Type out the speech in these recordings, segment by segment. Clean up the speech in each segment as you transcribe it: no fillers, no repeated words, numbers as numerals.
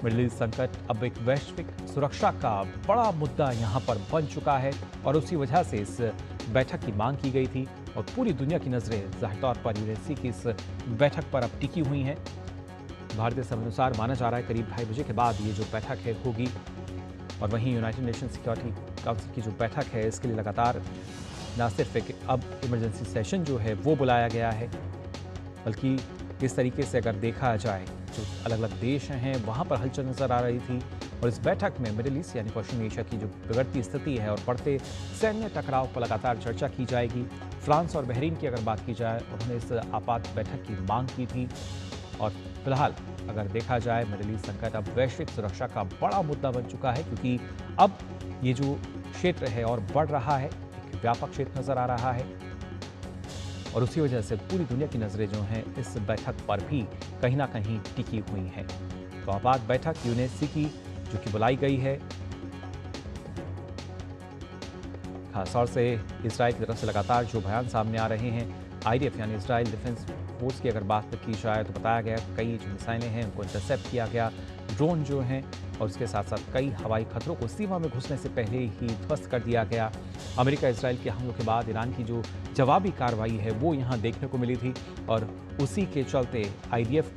Middle east संकट अब एक वैश्विक सुरक्षा का बड़ा मुद्दा यहाँ पर बन चुका है और उसी वजह से इस बैठक की मांग की गई थी और पूरी दुनिया की नजरें जाहिर तौर पर यूएनएससी की इस बैठक पर अब टिकी हुई हैं। भारतीय समय अनुसार माना जा रहा है करीब 2:30 बजे के बाद ये जो बैठक है होगी और वहीं यूनाइटेड नेशन सिक्योरिटी काउंसिल की जो बैठक है इसके लिए लगातार न सिर्फ एक अब इमरजेंसी सेशन जो है वो बुलाया गया है, बल्कि इस तरीके से अगर देखा जाए जो अलग अलग देश हैं वहाँ पर हलचल नजर आ रही थी और इस बैठक में मिडिल ईस्ट यानी पश्चिमी एशिया की जो बिगड़ती स्थिति है और बढ़ते सैन्य टकराव पर लगातार चर्चा की जाएगी। फ्रांस और बहरीन की अगर बात की जाए उन्होंने इस आपात बैठक की मांग की थी और फिलहाल अगर देखा जाए मिडिल ईस्ट संकट अब वैश्विक सुरक्षा का बड़ा मुद्दा बन चुका है, क्योंकि अब ये जो क्षेत्र है और बढ़ रहा है, एक व्यापक क्षेत्र नजर आ रहा है और उसी वजह से पूरी दुनिया की नजरें जो हैं इस बैठक पर भी कहीं ना कहीं टिकी हुई हैं। तो आपात बैठक यूएनएससी की जो कि बुलाई गई है, खासतौर से इजराइल की तरफ से लगातार जो बयान सामने आ रहे हैं, आईडीएफ यानी इजराइल डिफेंस फोर्स की अगर बात की जाए तो बताया गया कई जो मिसाइलें हैं उनको इंटरसेप्ट किया गया, ड्रोन जो हैं और उसके साथ साथ कई हवाई खतरों को सीमा में घुसने से पहले ही ध्वस्त कर दिया गया। अमेरिका इजराइल के हमलों के बाद ईरान की जो जवाबी कार्रवाई है वो यहाँ देखने को मिली थी और उसी के चलते आईडीएफ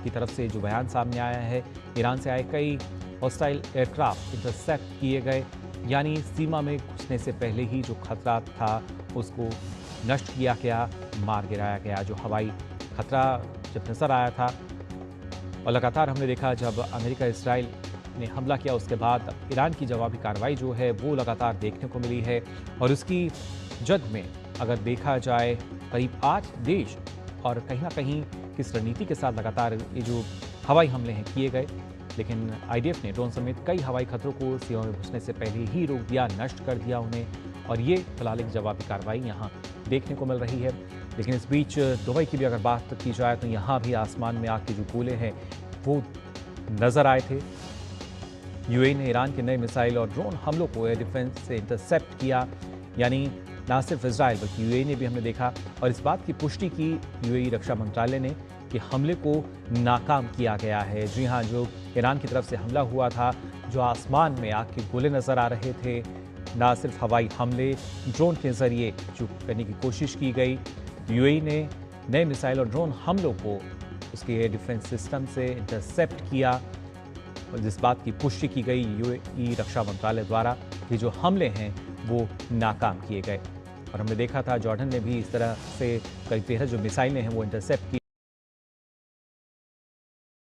की तरफ से जो बयान सामने आया है, ईरान से आए कई हॉस्टाइल एयरक्राफ्ट इंटरसेप्ट किए गए, यानी सीमा में घुसने से पहले ही जो खतरा था उसको नष्ट किया गया, मार गिराया गया। जो हवाई खतरा जब नजर आया था और लगातार हमने देखा जब अमेरिका इजराइल ने हमला किया उसके बाद ईरान की जवाबी कार्रवाई जो है वो लगातार देखने को मिली है और उसकी जद में अगर देखा जाए करीब 8 देश और कहीं ना कहीं किस रणनीति के साथ लगातार ये जो हवाई हमले हैं किए गए, लेकिन आईडीएफ ने ड्रोन समेत कई हवाई खतरों को सीमा में घुसने से पहले ही रोक दिया, नष्ट कर दिया उन्हें और ये फिलहाल एक जवाबी कार्रवाई यहाँ देखने को मिल रही है। लेकिन इस बीच दुबई की भी अगर बात की जाए तो यहाँ भी आसमान में आग के जो गोले हैं वो नजर आए थे। यूएई ने ईरान के नए मिसाइल और ड्रोन हमलों को एयर डिफेंस से इंटरसेप्ट किया, यानी न सिर्फ इजराइल बल्कि यूएई ने भी हमने देखा और इस बात की पुष्टि की यूएई रक्षा मंत्रालय ने कि हमले को नाकाम किया गया है। जी हाँ, जो ईरान की तरफ से हमला हुआ था, जो आसमान में आग के गोले नजर आ रहे थे, ना सिर्फ हवाई हमले ड्रोन के जरिए जो करने की कोशिश की गई, यूएई ने नए मिसाइल और ड्रोन हमलों को उसके एयर डिफेंस सिस्टम से इंटरसेप्ट किया और जिस बात की पुष्टि की गई यूएई रक्षा मंत्रालय द्वारा कि जो हमले हैं वो नाकाम किए गए। और हमने देखा था जॉर्डन ने भी इस तरह से करीब 13 जो मिसाइलें हैं वो इंटरसेप्ट की।